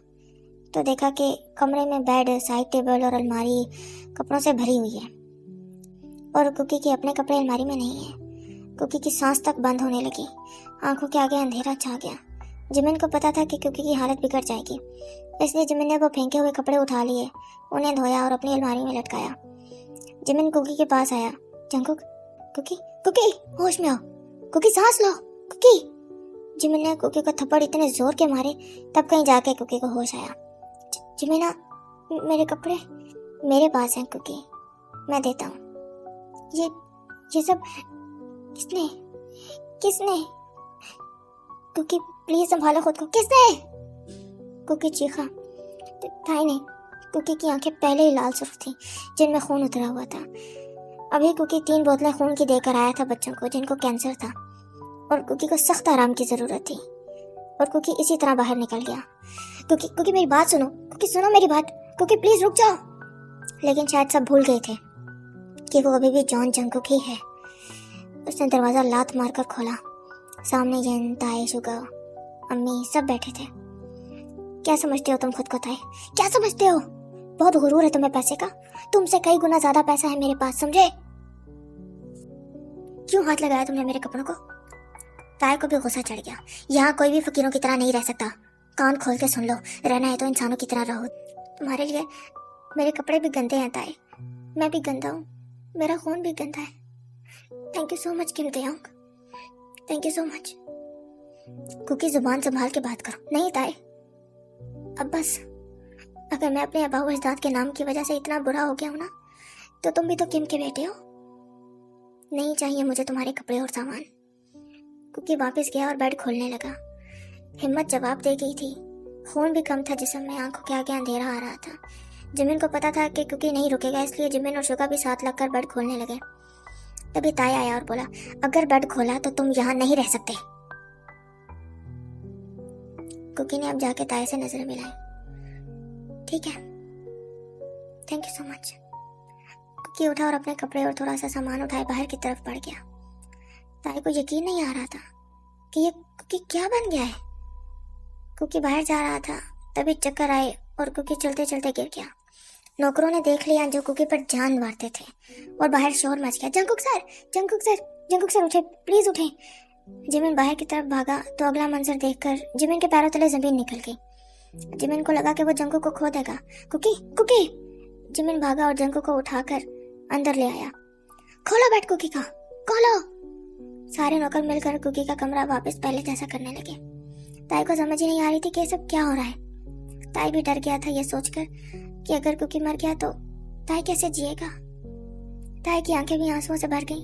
तो देखा कि कमरे में बेड, साइड टेबल और अलमारी कपड़ों से भरी हुई है और कुकी के अपने कपड़े अलमारी में नहीं है। कुकी की सांस तक बंद होने लगी। आंखों के आगे अंधेरा छा गया। जिमिन को पता था कि कुकी की हालत बिगड़ जाएगी, इसलिए जिमिन ने वो फेंके हुए कपड़े उठा लिए, उन्हें धोया और अपनी अलमारी में लटकाया। जिमिन कुकी के पास आया। जंगकुक, कुकी, कुकी, होश में आओ। कुकी, सांस लो। कुकी! जिमिन ने कुकी को थप्पड़ इतने जोर के मारे तब कहीं जाके कुकी को होश आया। जिमिना, मेरे कपड़े मेरे पास हैं कुकी, मैं देता हूँ। ये सब किसने? कुकी प्लीज संभालो खुद को। किसने? कुकी चीखा। ताई ने। कुकी की आंखें पहले ही लाल सुर्ख थी, जिनमें खून उतरा हुआ था। अभी कुकी 3 बोतलें खून की देकर आया था बच्चों को जिनको कैंसर था, और कुकी को सख्त आराम की जरूरत थी, और कुकी इसी तरह बाहर निकल गया। कुकी मेरी बात सुनो। कुकी सुनो मेरी बात। कुकी प्लीज रुक जाओ। लेकिन शायद सब भूल गए थे कि वो अभी भी जॉन जंगकुक ही है। उसने दरवाजा लात मारकर खोला। सामने यन, ताई, शुगा, अम्मी सब बैठे थे। क्या समझते हो तुम खुद को ताई? क्या समझते हो? बहुत गुरूर है तुम्हें पैसे का। तुमसे कई गुना ज्यादा पैसा है मेरे पास, समझे? क्यों हाथ लगाया तुमने मेरे कपड़ों को? ताई को भी गुस्सा चढ़ गया। यहाँ कोई भी फकीरों की तरह नहीं रह सकता। कान खोल के सुन लो, रहना है तो इंसानों की तरह रहो। तुम्हारे लिए मेरे कपड़े भी गंदे हैं ताई, मैं भी गंदा हूँ, मेरा खून भी गंदा है। Thank you so much Kim Taeyong, thank you so much. Cookie जुबान संभाल के बात करो। नहीं ताई, अब बस। अगर मैं अपने आबा अजदाद के नाम की वजह से इतना बुरा हो गया हूं ना, तो तुम भी तो किम के बेटे हो। नहीं चाहिए मुझे तुम्हारे कपड़े और सामान। कुकी वापस गया और बेड खोलने लगा। हिम्मत जवाब दे गई थी। खून भी कम था जिसम में, आंखों के आगे अंधेरा आ रहा था। जिमिन को पता था कि कुकी नहीं रुकेगा, इसलिए जिमिन और शुगा भी साथ लगकर बेड खोलने लगे। तभी ताई आया और बोला, अगर बेड खोला तो तुम यहाँ नहीं रह सकते। कुकी ने अब जाके ताई से नजरें मिलाई। ठीक है, thank you so much. Cookie उठा और अपने कपड़े और थोड़ा सा सामान उठाए बाहर की तरफ बढ़ गया। ताई को यकीन नहीं आ रहा था कि ये कुकी क्या बन गया है। कुकी बाहर जा रहा था, तभी चक्कर आए और कुकी चलते चलते गिर गया। नौकरों ने देख लिया जो कुकी पर जान मारते थे और बाहर शोर मच गया। Jungkook sir, Jungkook sir, Jungkook sir उठे, प्लीज उठे। जिमिन बाहर की तरफ भागा तो अगला मंजर देखकर जिमिन के पैरों तले जमीन निकल गई। जिमिन को लगा कि वो जंकू को खो देगा। कुकी कुकी, जिमिन भागा और जंकू को उठाकर अंदर ले आया। खोलो बेड कुकी का, खोलो। सारे नौकर मिलकर कुकी का कमरा वापस पहले जैसा करने लगे। ताई को समझ ही नहीं आ रही थी कि ये सब क्या हो रहा है। ताई भी डर गया था ये सोचकर कि अगर कुकी मर गया तो ताई कैसे जिएगा। ताई की आंखें भी आंसुओं से भर गईं,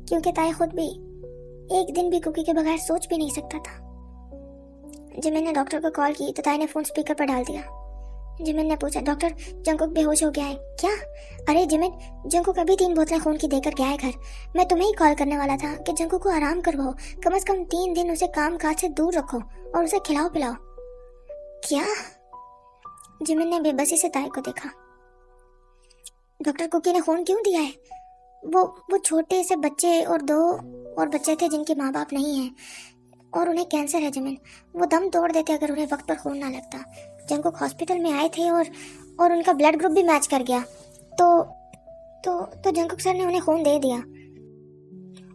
क्योंकि ताई खुद भी एक दिन भी कुकी के बगैर सोच भी नहीं सकता था। जिमिन ने डॉक्टर को कॉल की तो ताई ने फोन स्पीकर पर डाल दिया। जिमिन ने पूछा, डॉक्टर जंकुक बेहोश हो गया है क्या? अरे जिमिन, जंकुक अभी 3 बोतलें खून की देकर गया है घर। मैं तुम्हें ही कॉल करने वाला था कि जंकुक को आराम करवाओ, कम से कम 3 दिन उसे काम काज से दूर रखो और उसे खिलाओ पिलाओ। क्या? जिमिन ने बेबसी से ताई को देखा। डॉक्टर कुकी ने खून क्यों दिया है? वो छोटे से बच्चे और 2 और बच्चे थे जिनके माँ बाप नहीं हैं और उन्हें कैंसर है। जिमिन, वो दम तोड़ देते अगर उन्हें वक्त पर खून ना लगता। जंकुक हॉस्पिटल में आए थे और उनका ब्लड ग्रुप भी मैच कर गया तो जंकुक सर ने उन्हें खून दे दिया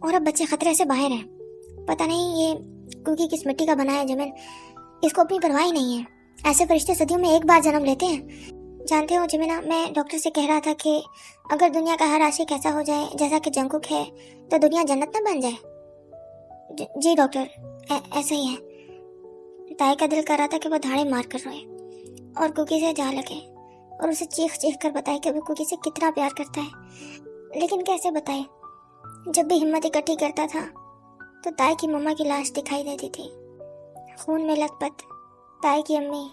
और अब बच्चे खतरे से बाहर हैं। पता नहीं ये कुकी किस मिट्टी का बना है। जिमिन, इसको अपनी परवाह ही नहीं है। ऐसे फरिश्ते सदियों में एक बार जन्म लेते हैं। जानते हो जिमिना, मैं डॉक्टर से कह रहा था कि अगर दुनिया का हर आशिक ऐसा हो जाए जैसा कि जंकुक है तो दुनिया जन्नत न बन जाए। जी डॉक्टर, ऐसा ही है। ताई का दिल कर रहा था कि वो धाड़े मार कर रोए और कुकी से जा लगे और उसे चीख चीख कर बताए कि वो कुकी से कितना प्यार करता है। लेकिन कैसे बताए? जब भी हिम्मत इकट्ठी करता था तो ताई की मम्मा की लाश दिखाई देती थी, खून में लथपथ। ताई की अम्मी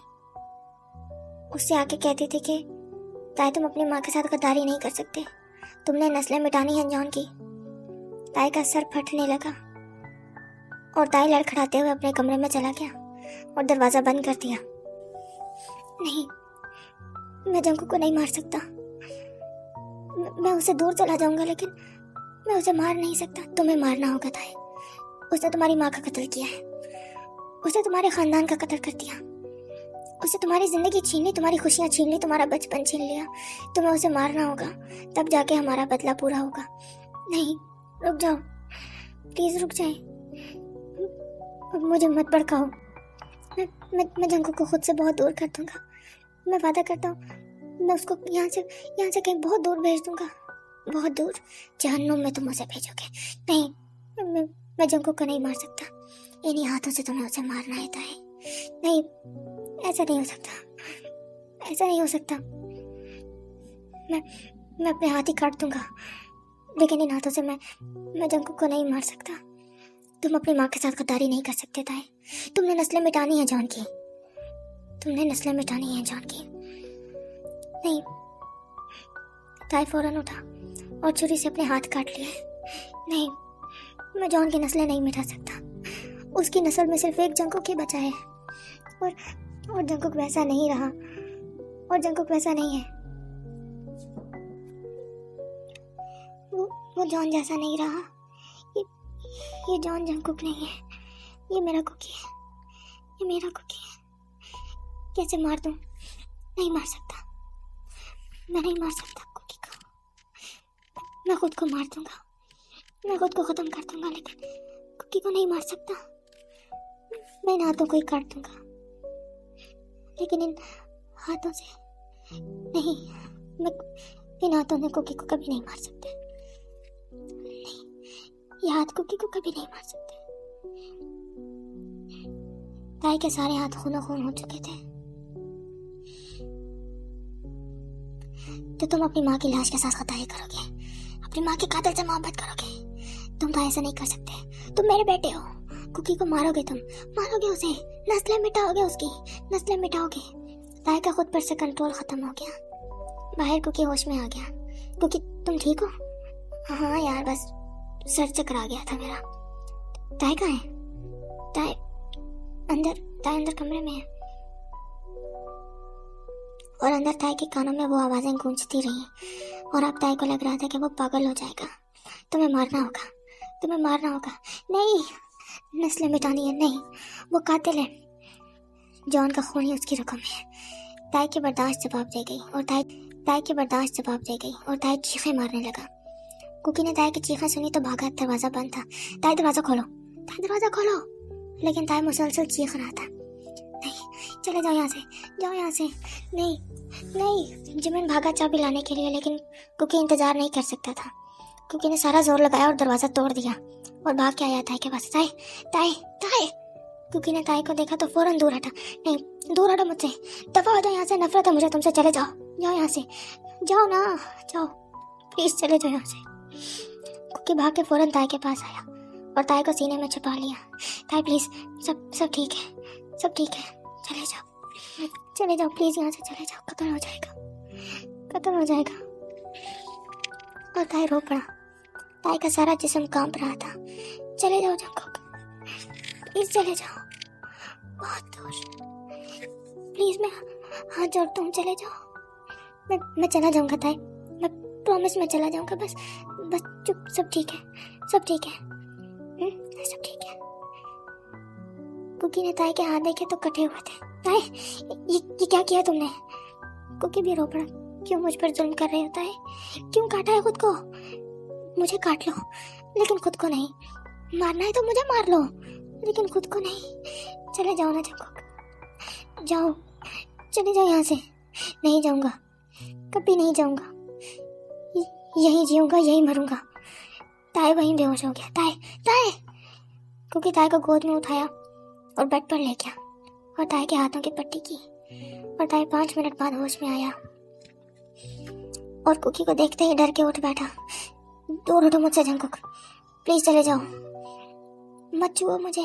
उससे आके कहती थी कि ताई, तुम अपनी माँ के साथ गद्दारी नहीं कर सकते, तुमने नस्लें मिटानी हैं जॉन की। ताई का सर फटने लगा और ताई लड़खड़ाते हुए अपने कमरे में चला गया और दरवाजा बंद कर दिया। नहीं, मैं जंकुक को नहीं मार सकता। मैं उसे दूर चला जाऊंगा लेकिन मैं उसे मार नहीं सकता। तुम्हें मारना होगा ताई। उसने तुम्हारी माँ का कत्ल किया है, उसने तुम्हारे खानदान का कत्ल कर दिया, उससे तुम्हारी जिंदगी छीन ली, तुम्हारी खुशियां छीन ली, तुम्हारा बचपन छीन लिया। तुम्हें उसे मारना होगा, तब जाके हमारा बदला पूरा होगा। नहीं, रुक जाओ, प्लीज रुक जाए। मुझे मत भड़काओ। मैं जंकुक को खुद से बहुत दूर कर दूंगा। मैं वादा करता हूँ, मैं उसको यहाँ से कहीं बहुत दूर भेज दूंगा, बहुत दूर, जहन्नुम में तुम उसे भेजोगे। नहीं, मैं जंकुक को नहीं मार सकता। इन्हीं हाथों से तुम्हें उसे मारना है ताई। नहीं, ऐसा नहीं हो सकता, ऐसा नहीं हो सकता। मैं अपने हाथ ही काट दूंगा, लेकिन इन हाथों से मैं जंकुक को नहीं मार सकता। तुम अपनी माँ के साथ गद्दारी नहीं कर सकते ताई। तुमने नस्लें मिटानी है जॉन की, तुमने नस्लें मिटानी है जॉन की। नहीं। ताई फौरन उठा और छुरी से अपने हाथ काट लिए। नहीं, मैं जॉन की नस्लें नहीं मिटा सकता। उसकी नस्ल में सिर्फ एक जंकुक ही बचा है और जंकुक वैसा नहीं रहा, और जंकुक वैसा नहीं है। वो जॉन जैसा नहीं रहा। ये जॉन जंकुक नहीं है, ये मेरा कुकी है, ये मेरा कुकी है। कैसे मार दूं? नहीं मार सकता, मैं नहीं मार सकता कुकी को। मैं खुद को मार दूंगा, मैं खुद को खत्म कर दूंगा, लेकिन कुकी को नहीं मार सकता। मैं इन हाथों को ही काट दूंगा, लेकिन इन हाथों से नहीं। मैं इन हाथों से कुकी को कभी नहीं मार सकते। नहीं, ये हाथ कुकी को कभी नहीं मार सकते। ताई के सारे हाथ खूनो खून हो चुके थे। तो तुम अपनी माँ की लाश के साथ गद्दारी करोगे, अपनी माँ के कातिल से मोहब्बत करोगे? तुम तो ऐसा नहीं कर सकते। तुम मेरे बेटे हो, कुकी को मारोगे, तुम मारोगे उसे, नस्लें मिटाओगे, उसकी नस्लें मिटाओगे। ताई का खुद पर से कंट्रोल खत्म हो गया। बाहर कुकी होश में आ गया। कुकी, तुम ठीक हो? हाँ यार, बस सर चकरा गया था मेरा। ताई कहाँ है? ताई अंदर कमरे में है। और अंदर ताई के कानों में वो आवाजें गूंजती रही और अब ताई को लग रहा था कि वो पागल हो जाएगा। तुम्हें मारना होगा, तुम्हें मारना होगा। नहीं, नस्लें मिटानी है। नहीं, वो कातिल है। जॉन का खून ही उसकी रकम है। ताई की बर्दाश्त जवाब दे गई और ताई चीखें मारने लगा। कुकी ने ताई की चीखें सुनी तो भागा। दरवाजा बंद था। ताई दरवाजा खोलो, ताई दरवाजा खोलो। लेकिन ताई मुसलसल चीख रहा था, नहीं चले जाओ यहाँ से, जाओ यहाँ से। नहीं नहीं, जिमिन भागा चाबी लाने के लिए, लेकिन कुकी इंतजार नहीं कर सकता था। कुकी ने सारा जोर लगाया और दरवाज़ा तोड़ दिया और भाग के आया ताई के पास। ताई ताई ताई। कुकी ने ताई को देखा तो फौरन दूर हटा। नहीं, दूर हटो मुझसे, दफा हो जाओ यहाँ से, नफरत है मुझे तुमसे, चले जाओ, जाओ यहाँ से, जाओ ना, जाओ प्लीज, चले जाओ यहाँ से। कुकी भाग के फौरन ताई के पास आया और ताई को सीने में छुपा लिया। ताई प्लीज, सब ठीक है, सब ठीक है, चले जाओ, चले जाओ प्लीज, यहाँ से चले जाओ, कत्ल हो जाएगा, कत्ल हो जाएगा। और ताई रो पड़ा। ताई का सारा जिस्म कांप रहा था। चले जाओ जंगकुक, प्लीज चले जाओ, बहुत दूर, प्लीज, मैं हाथ जोड़ता हूँ, चले जाओ। मैं चला जाऊंगा ताई, मैं प्रॉमिस में चला जाऊंगा, बस चुप, सब ठीक है, सब ठीक है, सब ठीक है। कुकी ने ताई के हाथ देखे तो कटे हुए थे। ताई, ये क्या किया तुमने? कुकी भी रो पड़ा। क्यों मुझ पर जुल्म कर रहे हो ताई? क्यों काटा है खुद को? मुझे काट लो, लेकिन खुद को नहीं। मारना है तो मुझे मार लो, लेकिन खुद को नहीं। चले जाओ ना जंगकुक, जाओ, चले जाओ यहाँ से। नहीं जाऊंगा, कभी नहीं जाऊंगा, यहीं जीऊंगा, यहीं मरूंगा। ताई वहीं बेहोश हो गया। ताई ताई। कुकी ताई को गोद में उठाया और बेड पर ले गया और ताई के हाथों की पट्टी की और ताई 5 मिनट बाद होश में आया और कुकी को देखते ही डर के उठ बैठा। दूर हटो मुझसे जंगकुक, प्लीज चले जाओ, मत छुओ मुझे,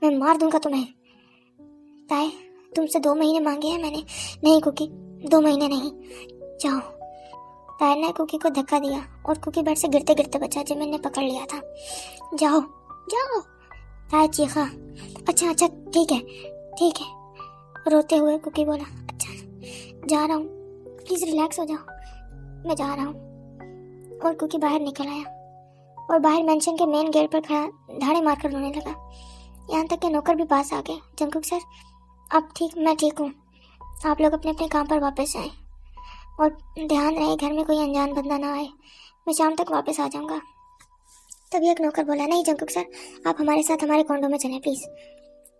मैं मार दूंगा तुम्हें। ताई, तुमसे 2 महीने मांगे हैं मैंने। नहीं कुकी, 2 महीने नहीं, जाओ। ताई ने कुकी को धक्का दिया और कुकी बेड से गिरते गिरते बचा। जिमिन ने पकड़ लिया था। जाओ जाओ, ताई चीखा। अच्छा अच्छा, ठीक है ठीक है, रोते हुए कुकी बोला। अच्छा, जा रहा हूँ, प्लीज रिलैक्स हो जाओ, मैं जा रहा हूँ। और कुकी बाहर निकल आया और बाहर मेंशन के मेन गेट पर खड़ा धाड़े मारकर रोने लगा। यहाँ तक कि नौकर भी पास आ गए। जंगकुक सर, आप ठीक, मैं ठीक हूँ, आप लोग अपने अपने काम पर वापस जाएं और ध्यान रहे घर में कोई अनजान बंदा ना आए, मैं शाम तक वापस आ जाऊँगा। तभी एक नौकर बोला, नहीं जंगकुक सर, आप हमारे साथ हमारे कॉन्डो में चलें प्लीज़।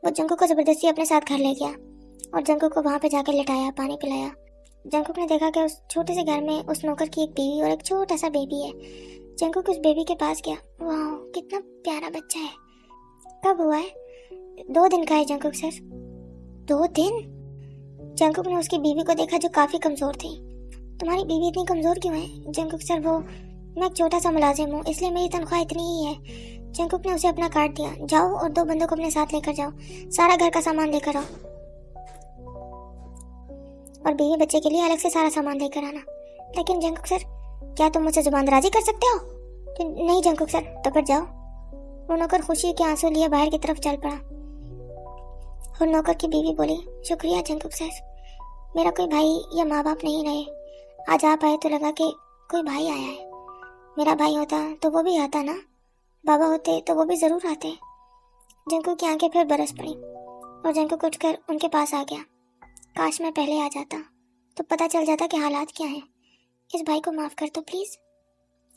वो जंगकुक को ज़बरदस्ती अपने साथ घर ले गया और जंगकुक को वहाँ पे जाकर लिटाया, पानी पिलाया। जंगकुक ने देखा कि उस छोटे से घर में उस नौकर की एक बीवी और एक छोटा सा बेबी है। जंगकुक उस बेबी के पास गया। वाह, कितना प्यारा बच्चा है। कब हुआ है? 2 दिन का है जंगकुक सर। 2 दिन? जंगकुक ने उसकी बीवी को देखा जो काफ़ी कमज़ोर थी। तुम्हारी बीवी इतनी कमज़ोर क्यों है? जंगकुक सर, वो मैं एक छोटा सा मुलाजिम हूँ, इसलिए मेरी तनख्वाह इतनी ही है। जंगकुक ने उसे अपना कार्ड दिया। जाओ और 2 बंदों को अपने साथ लेकर जाओ, सारा घर का सामान लेकर आओ और बीवी बच्चे के लिए अलग से सारा सामान लेकर आना। लेकिन जंगकुक सर, क्या तुम मुझसे जुबानदराजी कर सकते हो? नहीं जंगकुक सर, तो फिर जाओ। वो नौकर खुशी के आंसू लिए बाहर की तरफ चल पड़ा और नौकर की बीवी बोली, शुक्रिया जंगकुक सर, मेरा कोई भाई या माँ बाप नहीं रहे, आज आप आए तो लगा कि कोई भाई आया है। मेरा भाई होता तो वो भी आता ना, बाबा होते तो वो भी ज़रूर आते। जंगकुक की आंखें फिर बरस पड़ी और जंगकुक उठकर उनके पास आ गया। काश मैं पहले आ जाता तो पता चल जाता कि हालात क्या हैं। इस भाई को माफ़ कर दो प्लीज़,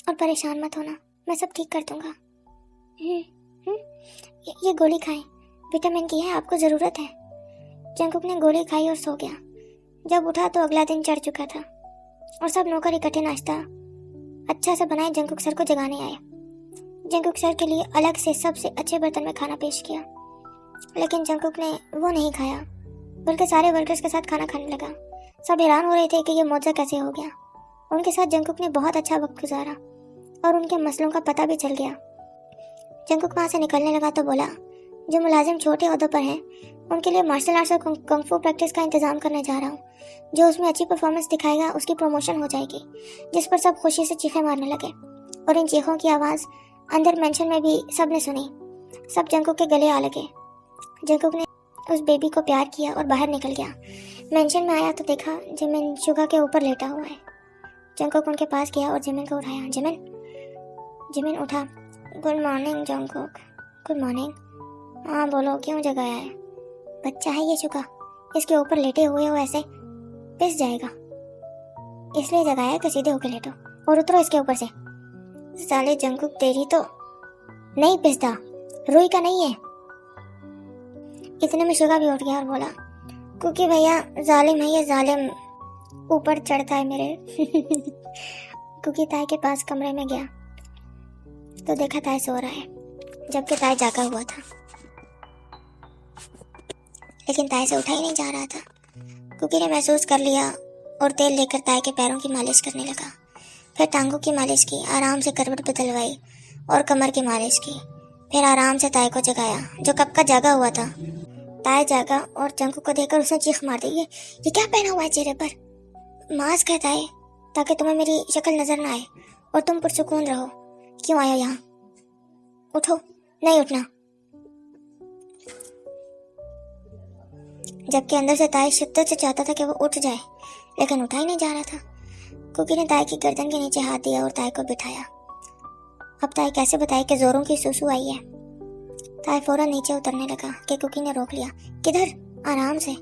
और परेशान मत होना, मैं सब ठीक कर दूंगा। ये गोली खाएं, विटामिन की है, आपको ज़रूरत है। जंगकुक ने गोली खाई और सो गया। जब उठा तो अगला दिन चढ़ चुका था और सब नौकर इकट्ठे नाश्ता अच्छा से बनाए जंगकुक सर को जगाने आए। जंगकुक सर के लिए अलग से सबसे अच्छे बर्तन में खाना पेश किया, लेकिन जंगकुक ने वो नहीं खाया, बल्कि सारे वर्कर्स के साथ खाना खाने लगा। सब हैरान हो रहे थे कि ये मौजा कैसे हो गया। उनके साथ जंगकुक ने बहुत अच्छा वक्त गुजारा और उनके मसलों का पता भी चल गया। जंगकुक वहाँ से निकलने लगा तो बोला, जो मुलाजिम छोटे ओहदों पर हैं उनके लिए मार्शल आर्ट्स और कुंग फू प्रैक्टिस का इंतजाम करने जा रहा हूँ। जो उसमें अच्छी परफॉर्मेंस दिखाएगा उसकी प्रमोशन हो जाएगी। जिस पर सब खुशी से चीखें मारने लगे और इन चीखों की आवाज़ अंदर मेंशन में भी सबने सुनी। सब जंगकुक के गले आ लगे। जंगकुक ने उस बेबी को प्यार किया और बाहर निकल गया। मेंशन में आया तो देखा जिमिन शुगा के ऊपर लेटा हुआ है। जंगकुक उनके पास गया और जिमिन को उठाया। जिमिन उठा। Good morning Jungkook. Good morning. हाँ बोलो, क्यों जगाया है? बच्चा है ये शुगा, इसके ऊपर लेटे हुए हो ऐसे पिस जाएगा, इसलिए जगाया कि सीधे होकर लेटो और उतरो इसके ऊपर से। साले जंगकुक, तेरी तो नहीं पिसता, रुई का नहीं है। इतने में शुगा भी उठ गया और बोला, क्योंकि भैया जालिम है ये जालिम, ऊपर चढ़ता है मेरे। क्योंकि ताई के पास कमरे में गया तो देखा ताई सो रहा है, जबकि ताई जागा हुआ था। लेकिन ताई से उठा ही नहीं जा रहा था। क्योंकि ने महसूस कर लिया और तेल लेकर ताई के पैरों की मालिश करने लगा। फिर टांगों की मालिश की, आराम से करवट बदलवाई और कमर की मालिश की। फिर आराम से ताई को जगाया जो कब का जागा हुआ था। ताई जागा और जंकू को देखकर उसने चीख मार दी, ये क्या पहना हुआ है चेहरे पर? मास्क है ताई, ताकि तुम्हें मेरी शक्ल नजर ना आए और तुम पुरसुकून रहो। क्यों आए हो यहाँ? उठो। नहीं उठना। जबकि अंदर से ताई शिद्दत से चाहता था कि वो उठ जाए, लेकिन उठा ही नहीं जा रहा था। कुकी ने ताई की गर्दन के नीचे हाथ दिया और ताई को बिठाया। अब ताई कैसे बताए कि जोरों की सुसु आई है। ताई फौरन नीचे उतरने लगा कि कुकी ने रोक लिया। किधर? आराम से।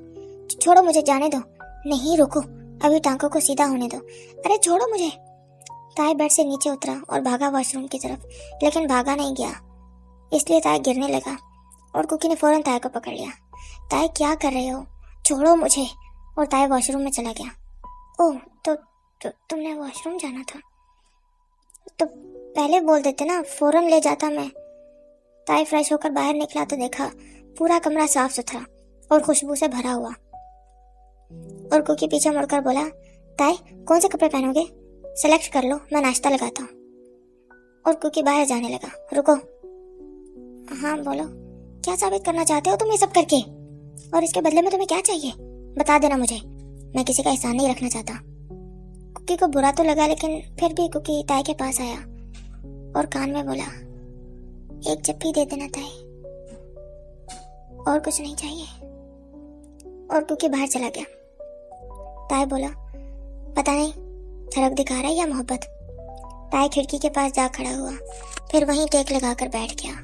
छोड़ो मुझे, जाने दो। नहीं रुको, अभी टांगों को सीधा होने दो। अरे छोड़ो मुझे। ताई बेड से नीचे उतरा और भागा वॉशरूम की तरफ, लेकिन भागा नहीं गया, इसलिए ताई गिरने लगा और कुकी ने फौरन ताई को पकड़ लिया। ताई क्या कर रहे हो? छोड़ो मुझे। और ताई वॉशरूम में चला गया। ओह, तो तुमने वॉशरूम जाना था तो पहले बोल देते ना, फौरन ले जाता मैं। ताई फ्रेश होकर बाहर निकला तो देखा पूरा कमरा साफ सुथरा और खुशबू से भरा हुआ। और कुकी पीछे मुड़कर बोला, ताई कौन से कपड़े पहनोगे? सेलेक्ट कर लो, मैं नाश्ता लगाता हूँ। और कुकी बाहर जाने लगा। रुको। हाँ बोलो, क्या साबित करना चाहते हो तुम ये सब करके? और इसके बदले में तुम्हें क्या चाहिए? बता देना मुझे, मैं किसी का एहसान नहीं रखना चाहता। कुकी को बुरा तो लगा, लेकिन फिर भी कुकी ताई के पास आया और कान में बोला, एक जप्पी दे देना ताई, और कुछ नहीं चाहिए। और कुकी बाहर चला गया। ताई बोला, पता नहीं झलक दिखा रहा है या मोहब्बत। ताई खिड़की के पास जा खड़ा हुआ, फिर वहीं टेक लगाकर बैठ गया।